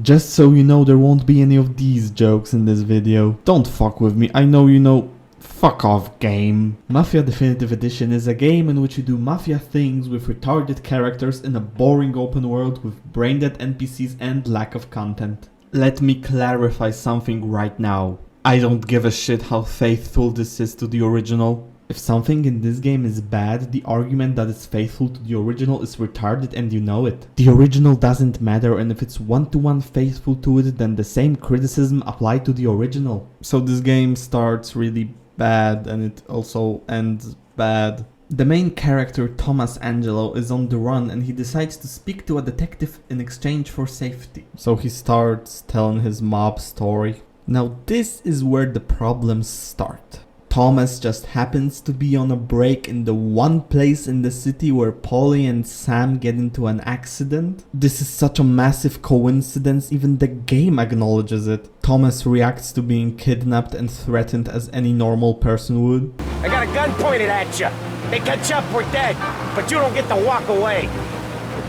Just so you know, there won't be any of these jokes in this video. Don't fuck with me, I know you know. Fuck off, game. Mafia Definitive Edition is a game in which you do mafia things with retarded characters in a boring open world with brain-dead NPCs and lack of content. Let me clarify something right now. I don't give a shit how faithful this is to the original. If something in this game is bad, the argument that it's faithful to the original is retarded and you know it. The original doesn't matter, and if it's one-to-one faithful to it, then the same criticism applied to the original. So this game starts really bad and it also ends bad. The main character, Thomas Angelo, is on the run and he decides to speak to a detective in exchange for safety. So he starts telling his mob story. Now this is where the problems start. Thomas just happens to be on a break in the one place in the city where Polly and Sam get into an accident. This is such a massive coincidence, even the game acknowledges it. Thomas reacts to being kidnapped and threatened as any normal person would. I got a gun pointed at you. They catch up, we're dead. But you don't get to walk away.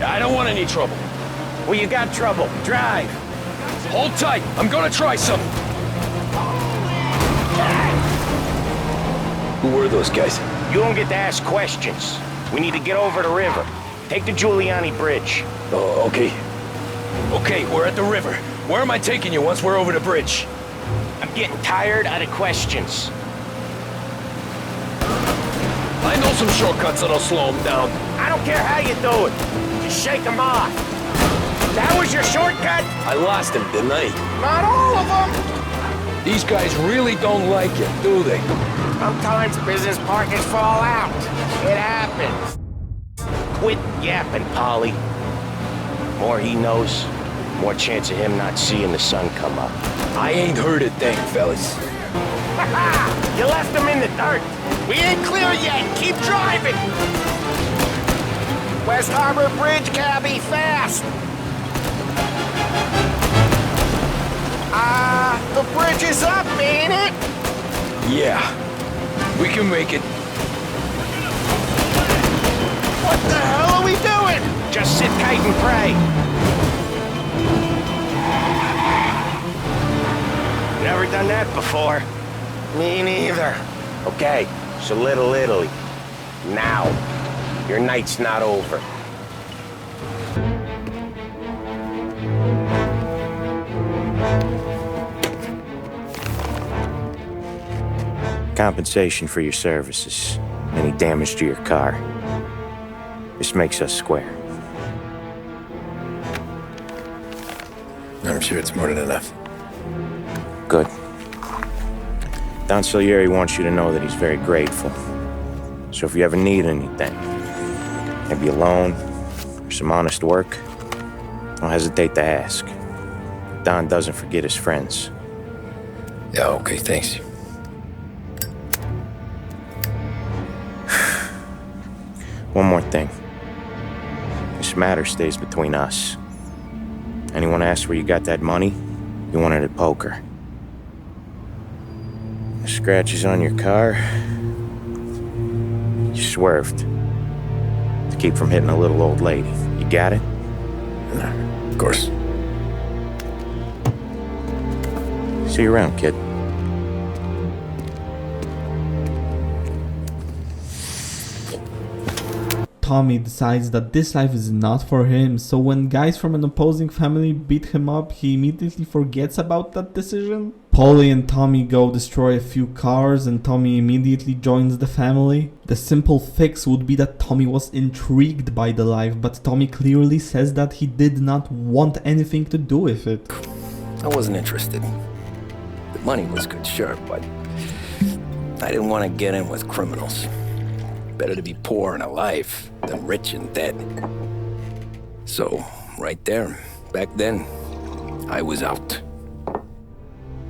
I don't want any trouble. Well, you got trouble. Drive. Hold tight. I'm gonna try something. Who were those guys? You don't get to ask questions. We need to get over the river. Take the Giuliani Bridge. Oh, okay. Okay, we're at the river. Where am I taking you once we're over the bridge? I'm getting tired of the questions. I know some shortcuts that'll slow them down. I don't care how you do it. Just shake them off. That was your shortcut? I lost him, didn't I? Not all of them. These guys really don't like it, do they? Sometimes business partners fall out. It happens. Quit yapping, Polly. More he knows, more chance of him not seeing the sun come up. I ain't heard a thing, fellas. You left him in the dirt. We ain't clear yet. Keep driving. West Harbor Bridge, cabby, fast. The bridge is up, ain't it? Yeah, we can make it. What the hell are we doing? Just sit tight and pray. Never done that before. Me neither. Okay, so Little Italy. Now, your night's not over. Compensation for your services. Any damage to your car. This makes us square. I'm sure it's more than enough. Good. Don Salieri wants you to know that he's very grateful. So if you ever need anything, maybe a loan or some honest work, don't hesitate to ask. Don doesn't forget his friends. Yeah, okay, thanks. One more thing. This matter stays between us. Anyone asks where you got that money, you won it at poker. The scratches on your car, you swerved to keep from hitting a little old lady. You got it? Of course. See you around, kid. Tommy decides that this life is not for him, so when guys from an opposing family beat him up, he immediately forgets about that decision. Polly and Tommy go destroy a few cars and Tommy immediately joins the family. The simple fix would be that Tommy was intrigued by the life, but Tommy clearly says that he did not want anything to do with it. I wasn't interested. The money was good, sure, but I didn't want to get in with criminals. Better to be poor and alive than rich and dead. So, right there, back then, I was out.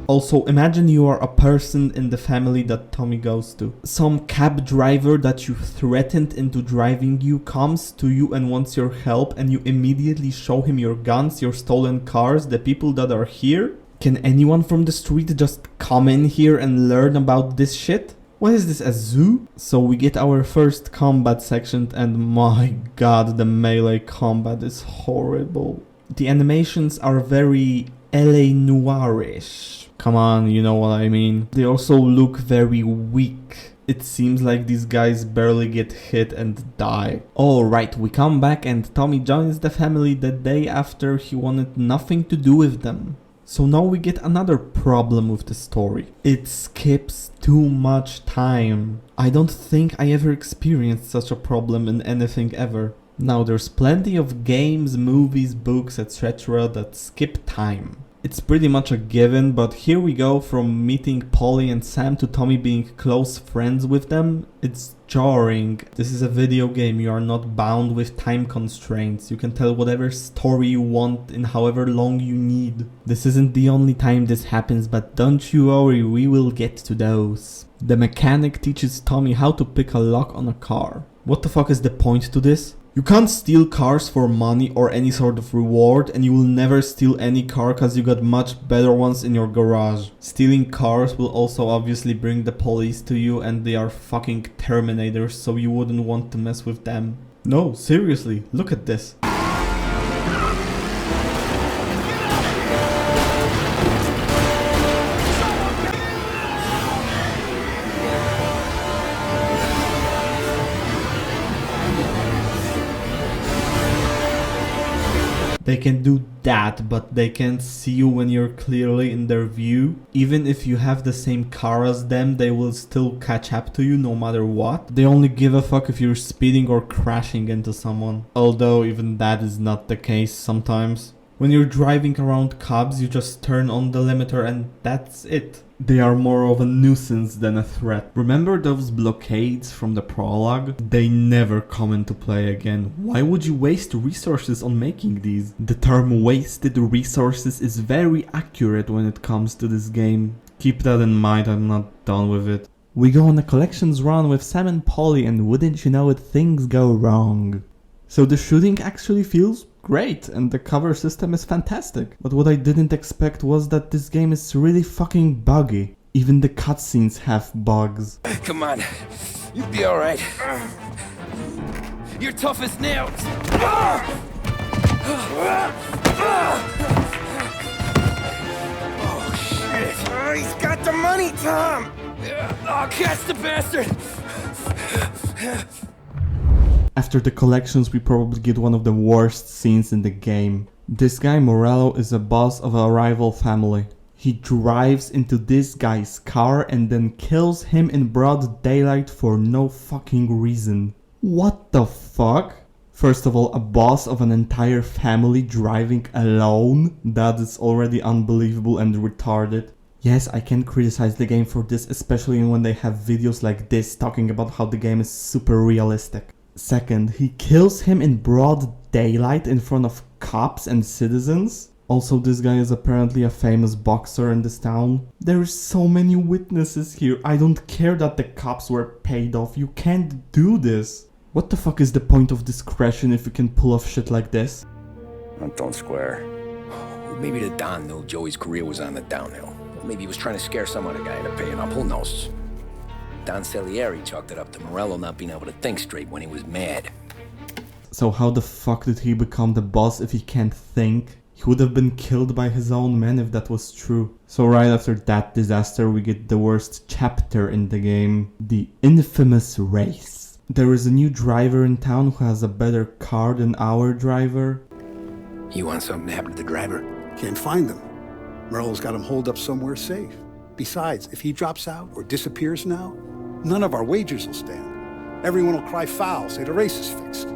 Also, imagine you are a person in the family that Tommy goes to. Some cab driver that you threatened into driving you comes to you and wants your help, and you immediately show him your guns, your stolen cars, the people that are here. Can anyone from the street just come in here and learn about this shit? What is this, a zoo? So we get our first combat section and my god, the melee combat is horrible. The animations are very LA noirish. Come on, you know what I mean. They also look very weak. It seems like these guys barely get hit and die. Alright, we come back and Tommy joins the family the day after he wanted nothing to do with them. So now we get another problem with the story. It skips too much time. I don't think I ever experienced such a problem in anything ever. Now there's plenty of games, movies, books, etc. that skip time. It's pretty much a given, but here we go from meeting Polly and Sam to Tommy being close friends with them. It's jarring. This is a video game, you are not bound with time constraints. You can tell whatever story you want in however long you need. This isn't the only time this happens, but don't you worry, we will get to those. The mechanic teaches Tommy how to pick a lock on a car. What the fuck is the point to this? You can't steal cars for money or any sort of reward, and you will never steal any car cause you got much better ones in your garage. Stealing cars will also obviously bring the police to you, and they are fucking Terminators, so you wouldn't want to mess with them. No, seriously, look at this. They can do that, but they can't see you when you're clearly in their view. Even if you have the same car as them, they will still catch up to you no matter what. They only give a fuck if you're speeding or crashing into someone. Although even that is not the case sometimes. When you're driving around cops, you just turn on the limiter and that's it. They are more of a nuisance than a threat. Remember those blockades from the prologue? They never come into play again. Why would you waste resources on making these? The term wasted resources is very accurate when it comes to this game. Keep that in mind, I'm not done with it. We go on a collections run with Sam and Polly, and wouldn't you know it, things go wrong. So the shooting actually feels great and the cover system is fantastic. But what I didn't expect was that this game is really fucking buggy. Even the cutscenes have bugs. Come on, you'll be alright. You're tough as nails. Oh shit! He's got the money, Tom. Oh, catch the bastard! After the collections, we probably get one of the worst scenes in the game. This guy Morello is a boss of a rival family. He drives into this guy's car and then kills him in broad daylight for no fucking reason. What the fuck? First of all, a boss of an entire family driving alone? That is already unbelievable and retarded. Yes, I can criticize the game for this, especially when they have videos like this talking about how the game is super realistic. Second, he kills him in broad daylight in front of cops and citizens. Also, this guy is apparently a famous boxer in this town. There are so many witnesses here. I don't care that the cops were paid off. You can't do this. What the fuck is the point of discretion if you can pull off shit like this? Don't square. Maybe the Don knew Joey's career was on the downhill. Maybe he was trying to scare some other guy into paying up. Who knows? Don Salieri chalked it up to Morello not being able to think straight when he was mad. So how the fuck did he become the boss if he can't think? He would have been killed by his own men if that was true. So right after that disaster we get the worst chapter in the game. The infamous race. There is a new driver in town who has a better car than our driver. You want something to happen to the driver? Can't find them. Merle's got him holed up somewhere safe. Besides, if he drops out or disappears now, none of our wagers will stand. Everyone will cry foul, say the race is fixed.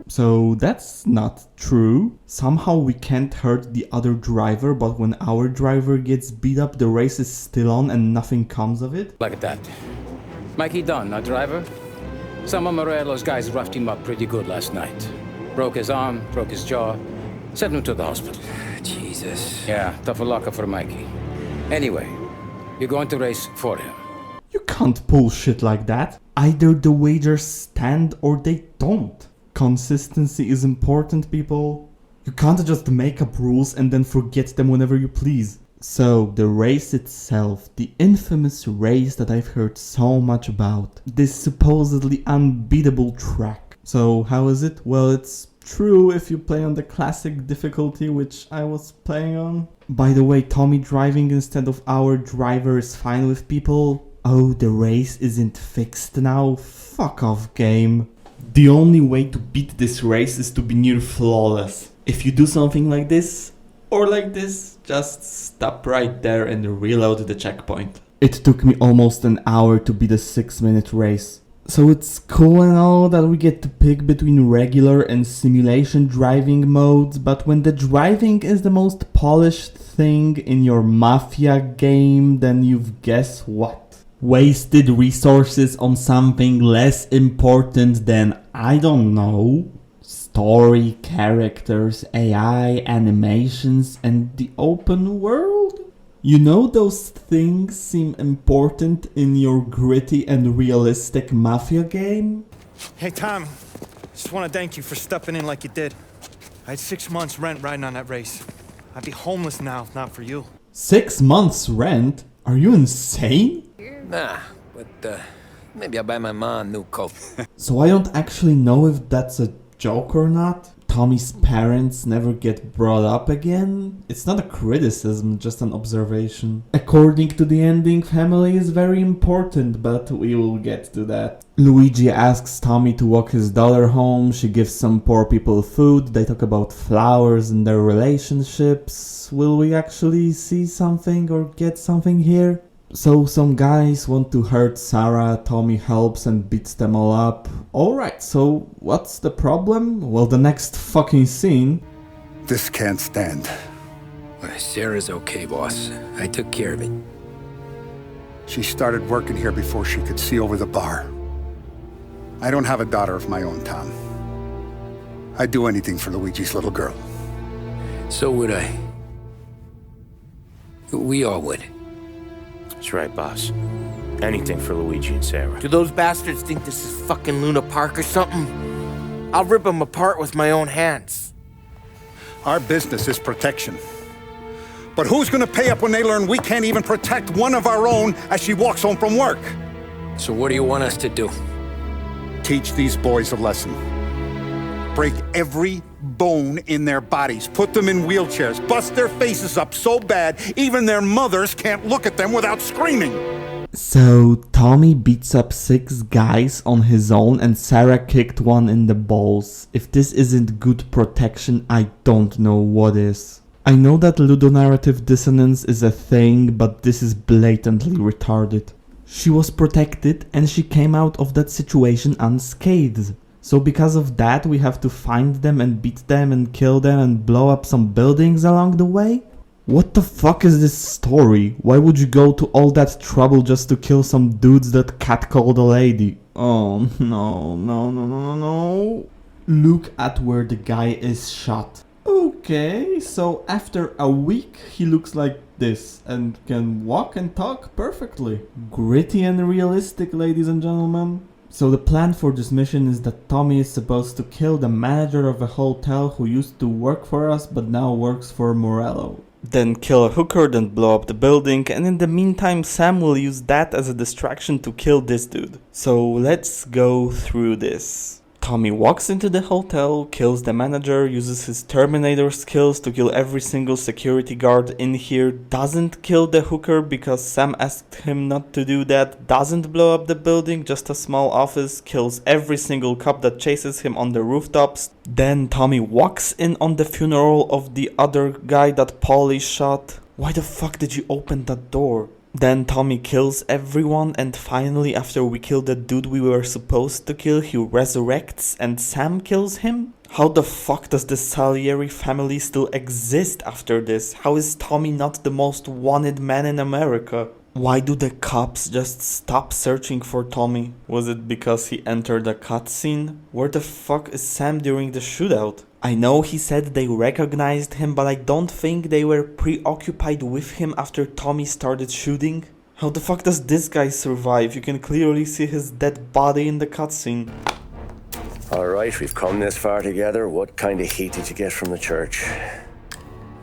So that's not true. Somehow we can't hurt the other driver, but when our driver gets beat up, the race is still on and nothing comes of it? Like that. Mikey Dunn, our driver. Some of Morello's guys roughed him up pretty good last night. Broke his arm, broke his jaw, sent him to the hospital. Jesus. Yeah, tough luck for Mikey. Anyway, you're going to race for him. You can't pull shit like that. Either the wagers stand or they don't. Consistency is important, people. You can't just make up rules and then forget them whenever you please. So, the race itself, the infamous race that I've heard so much about. This supposedly unbeatable track. So, how is it? Well, it's True, if you play on the classic difficulty, which I was playing on. By the way, Tommy driving instead of our driver is fine with people. Oh, the race isn't fixed now? Fuck off, game. The only way to beat this race is to be near flawless. If you do something like this, or like this, just stop right there and reload the checkpoint. It took me almost an hour to beat a 6-minute race. So it's cool and all that we get to pick between regular and simulation driving modes, but when the driving is the most polished thing in your Mafia game, then you've guessed what? Wasted resources on something less important than, I don't know, story, characters, AI, animations, and the open world? You know those things seem important in your gritty and realistic Mafia game? Hey, Tommy. Just want to thank you for stepping in like you did. I had 6 months rent riding on that race. I'd be homeless now if not for you. 6 months rent? Are you insane? Nah, but maybe I'll buy my mom a new coat. So I don't actually know if that's a joke or not. Tommy's parents never get brought up again? It's not a criticism, just an observation. According to the ending, family is very important, but we will get to that. Luigi asks Tommy to walk his daughter home, she gives some poor people food, they talk about flowers and their relationships. Will we actually see something or get something here? So some guys want to hurt Sarah, Tommy helps and beats them all up. Alright, so what's the problem? Well, the next fucking scene. This can't stand. Sarah's okay, boss. I took care of it. She started working here before she could see over the bar. I don't have a daughter of my own, Tom. I'd do anything for Luigi's little girl. So would I. We all would. That's right, boss. Anything for Luigi and Sarah. Do those bastards think this is fucking Luna Park or something? I'll rip them apart with my own hands. Our business is protection. But who's gonna pay up when they learn we can't even protect one of our own as she walks home from work? So what do you want us to do? Teach these boys a lesson. Break every bone in their bodies, put them in wheelchairs, bust their faces up so bad even their mothers can't look at them without screaming. So Tommy beats up 6 guys on his own and Sarah kicked one in the balls. If this isn't good protection, I don't know what is. I know that ludonarrative dissonance is a thing, but this is blatantly retarded. She was protected and she came out of that situation unscathed. So because of that we have to find them and beat them and kill them and blow up some buildings along the way? What the fuck is this story? Why would you go to all that trouble just to kill some dudes that catcalled a lady? Oh no. Look at where the guy is shot. Okay, so after a week he looks like this and can walk and talk perfectly. Gritty and realistic, ladies and gentlemen. So the plan for this mission is that Tommy is supposed to kill the manager of a hotel who used to work for us but now works for Morello. Then kill a hooker, then blow up the building, and in the meantime Sam will use that as a distraction to kill this dude. So let's go through this. Tommy walks into the hotel, kills the manager, uses his Terminator skills to kill every single security guard in here, doesn't kill the hooker because Sam asked him not to do that, doesn't blow up the building, just a small office, kills every single cop that chases him on the rooftops. Then Tommy walks in on the funeral of the other guy that Paulie shot. Why the fuck did you open that door? Then Tommy kills everyone and finally after we kill the dude we were supposed to kill, he resurrects and Sam kills him? How the fuck does the Salieri family still exist after this? How is Tommy not the most wanted man in America? Why do the cops just stop searching for Tommy? Was it because he entered a cutscene? Where the fuck is Sam during the shootout? I know he said they recognized him, but I don't think they were preoccupied with him after Tommy started shooting. How the fuck does this guy survive? You can clearly see his dead body in the cutscene. Alright, we've come this far together. What kind of heat did you get from the church?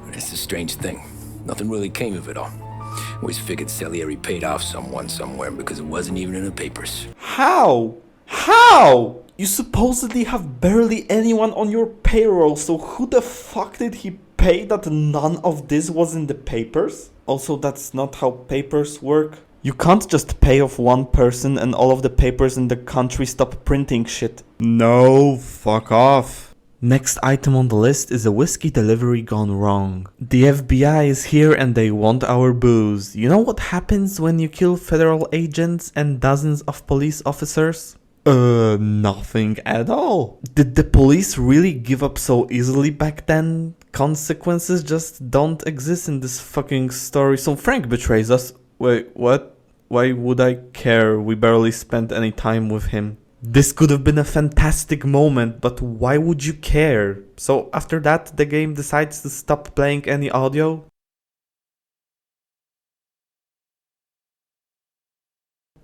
It's a strange thing. Nothing really came of it all. Always figured Salieri paid off someone somewhere because it wasn't even in the papers. How? How? You supposedly have barely anyone on your payroll, so who the fuck did he pay that none of this was in the papers? Also, that's not how papers work. You can't just pay off one person and all of the papers in the country stop printing shit. No, fuck off. Next item on the list is a whiskey delivery gone wrong. The FBI is here and they want our booze. You know what happens when you kill federal agents and dozens of police officers? Nothing at all. Did the police really give up so easily back then? Consequences just don't exist in this fucking story. So Frank betrays us. Wait, what? Why would I care? We barely spent any time with him. This could have been a fantastic moment, but why would you care? So after that, the game decides to stop playing any audio?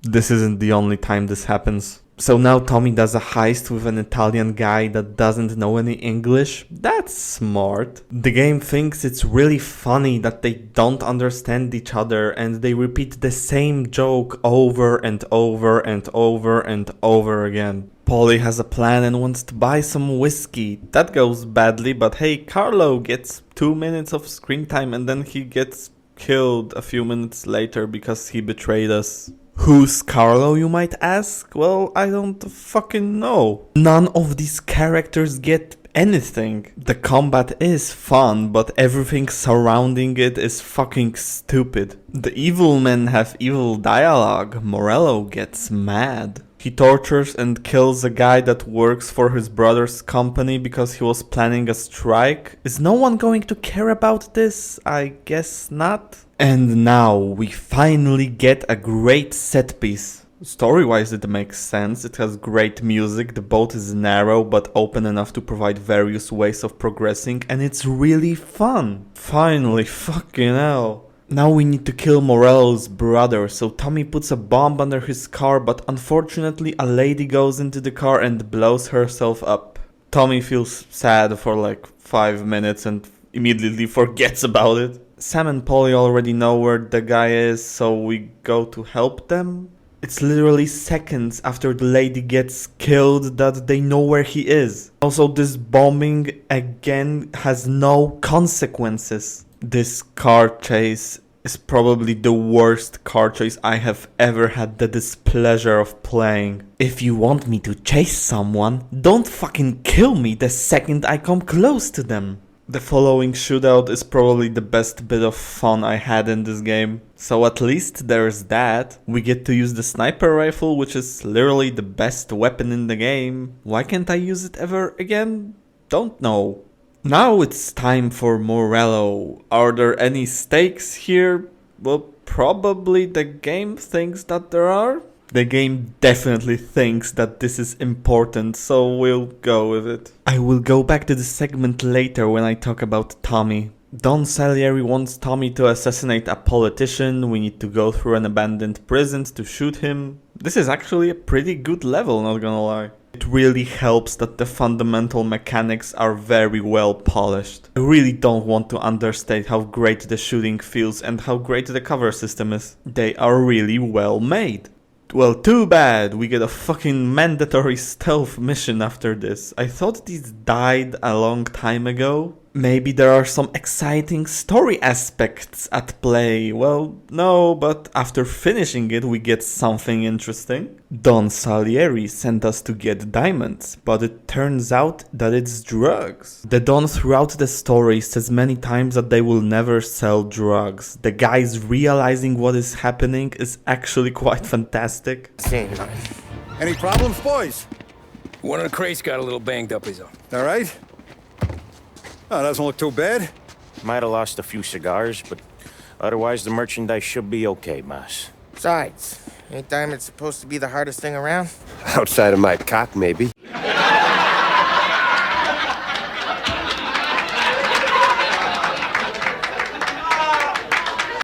This isn't the only time this happens. So now Tommy does a heist with an Italian guy that doesn't know any English? That's smart. The game thinks it's really funny that they don't understand each other and they repeat the same joke over and over and over and over again. Polly has a plan and wants to buy some whiskey. That goes badly, but hey, Carlo gets 2 minutes of screen time and then he gets killed a few minutes later because he betrayed us. Who's Carlo, you might ask? Well, I don't fucking know. None of these characters get anything. The combat is fun, but everything surrounding it is fucking stupid. The evil men have evil dialogue. Morello gets mad. He tortures and kills a guy that works for his brother's company because he was planning a strike. Is no one going to care about this? I guess not. And now we finally get a great set piece. Story-wise it makes sense, it has great music, the boat is narrow but open enough to provide various ways of progressing, and it's really fun. Finally, fucking hell. Now we need to kill Morello's brother, so Tommy puts a bomb under his car, but unfortunately a lady goes into the car and blows herself up. Tommy feels sad for like 5 minutes and immediately forgets about it. Sam and Polly already know where the guy is, so we go to help them. It's literally seconds after the lady gets killed that they know where he is. Also, this bombing again has no consequences. This car chase is probably the worst car chase I have ever had the displeasure of playing. If you want me to chase someone, don't fucking kill me the second I come close to them. The following shootout is probably the best bit of fun I had in this game. So at least there's that. We get to use the sniper rifle, which is literally the best weapon in the game. Why can't I use it ever again? Don't know. Now it's time for Morello. Are there any stakes here? Well, probably the game thinks that there are. The game definitely thinks that this is important, so we'll go with it. I will go back to the segment later when I talk about Tommy. Don Salieri wants Tommy to assassinate a politician. We need to go through an abandoned prison to shoot him. This is actually a pretty good level, not gonna lie. It really helps that the fundamental mechanics are very well polished. I really don't want to understate how great the shooting feels and how great the cover system is. They are really well made. Well, too bad, we get a fucking mandatory stealth mission after this. I thought these died a long time ago. Maybe there are some exciting story aspects at play. Well, no, but after finishing it we get something interesting. Don Salieri sent us to get diamonds, but it turns out that it's drugs. The Don throughout the story says many times that they will never sell drugs. The guys realizing what is happening is actually quite fantastic. Any problems, boys? One of the crates got a little banged up, is all. All right? Oh, doesn't look too bad. Might have lost a few cigars, but otherwise the merchandise should be okay, boss. Besides, ain't diamonds supposed to be the hardest thing around? Outside of my cock, maybe.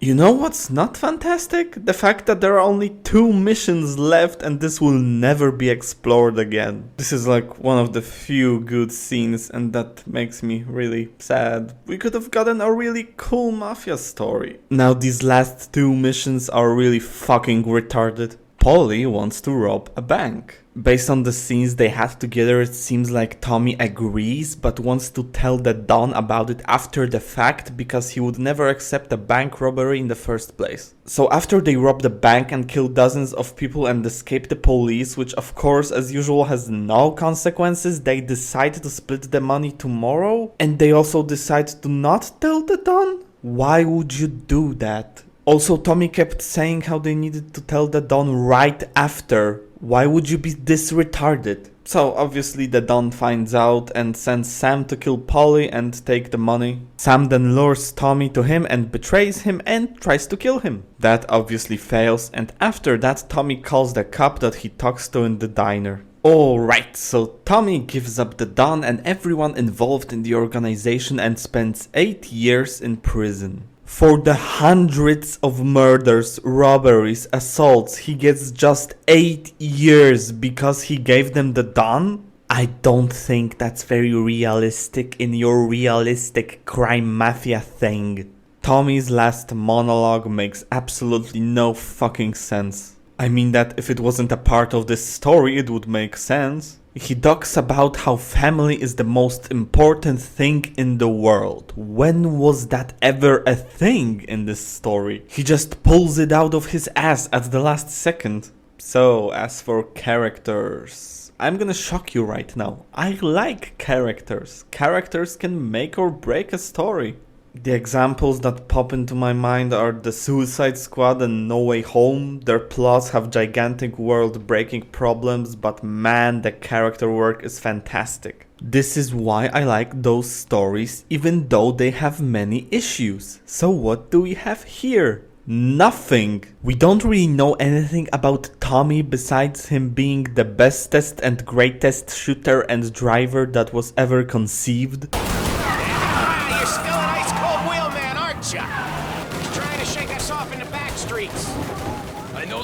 You know what's not fantastic? The fact that there are only 2 missions left and this will never be explored again. This is like one of the few good scenes and that makes me really sad. We could have gotten a really cool Mafia story. Now these last 2 missions are really fucking retarded. Polly wants to rob a bank. Based on the scenes they had together, it seems like Tommy agrees but wants to tell the Don about it after the fact because he would never accept a bank robbery in the first place. So after they rob the bank and kill dozens of people and escape the police, which of course as usual has no consequences, they decide to split the money tomorrow, and they also decide to not tell the Don? Why would you do that? Also, Tommy kept saying how they needed to tell the Don right after. Why would you be this retarded? So obviously the Don finds out and sends Sam to kill Polly and take the money. Sam then lures Tommy to him and betrays him and tries to kill him. That obviously fails, and after that Tommy calls the cop that he talks to in the diner. Alright, so Tommy gives up the Don and everyone involved in the organization and spends 8 years in prison. For the hundreds of murders, robberies, assaults, he gets just 8 years because he gave them the Don? I don't think that's very realistic in your realistic crime mafia thing. Tommy's last monologue makes absolutely no fucking sense. I mean that if it wasn't a part of this story, it would make sense. He talks about how family is the most important thing in the world. When was that ever a thing in this story? He just pulls it out of his ass at the last second. So, as for characters, I'm gonna shock you right now. I like characters. Characters can make or break a story. The examples that pop into my mind are the Suicide Squad and No Way Home. Their plots have gigantic world-breaking problems, but man, the character work is fantastic. This is why I like those stories, even though they have many issues. So what do we have here? Nothing. We don't really know anything about Tommy besides him being the bestest and greatest shooter and driver that was ever conceived.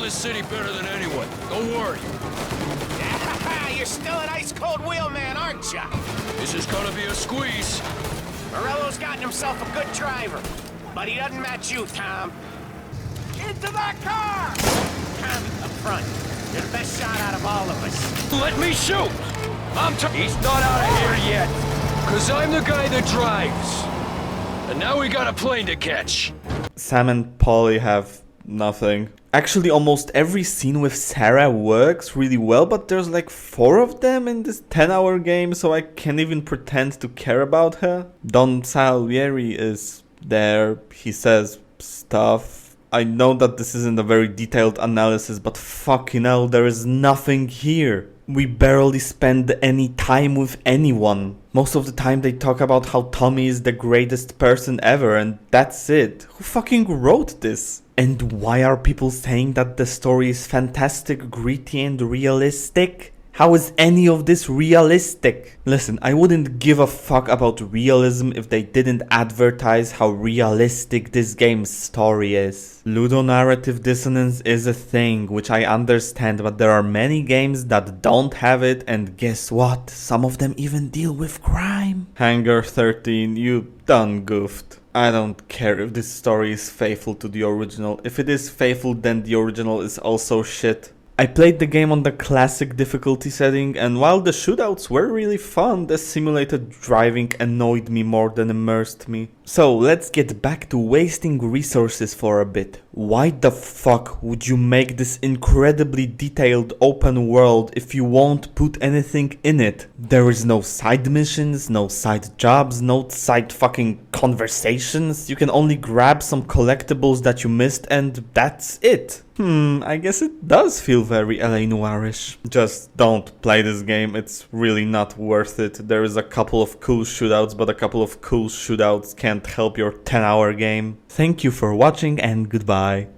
This city better than anyone. Don't worry. You're still an ice-cold wheelman, aren't ya? This is gonna be a squeeze. Morello's gotten himself a good driver, but he doesn't match you, Tom. Into that car! Tom, up front. You're the best shot out of all of us. Let me shoot! He's not out of here yet. Cause I'm the guy that drives. And now we got a plane to catch. Sam and Polly have nothing. Actually, almost every scene with Sarah works really well, but there's like 4 of them in this 10-hour game, so I can't even pretend to care about her. Don Salieri is there, he says stuff. I know that this isn't a very detailed analysis, but fucking hell, there is nothing here. We barely spend any time with anyone. Most of the time they talk about how Tommy is the greatest person ever, and that's it. Who fucking wrote this? And why are people saying that the story is fantastic, gritty and realistic? How is any of this realistic? Listen, I wouldn't give a fuck about realism if they didn't advertise how realistic this game's story is. Ludonarrative dissonance is a thing, which I understand, but there are many games that don't have it, and guess what? Some of them even deal with crime. Hangar 13, you done goofed. I don't care if this story is faithful to the original. If it is faithful, then the original is also shit. I played the game on the classic difficulty setting, and while the shootouts were really fun, the simulated driving annoyed me more than immersed me. So let's get back to wasting resources for a bit. Why the fuck would you make this incredibly detailed open world if you won't put anything in it? There is no side missions, no side jobs, no side fucking conversations. You can only grab some collectibles that you missed and that's it. I guess it does feel very LA Noirish. Just don't play this game, it's really not worth it. There is a couple of cool shootouts, but a couple of cool shootouts can't help your 10-hour game. Thank you for watching and goodbye.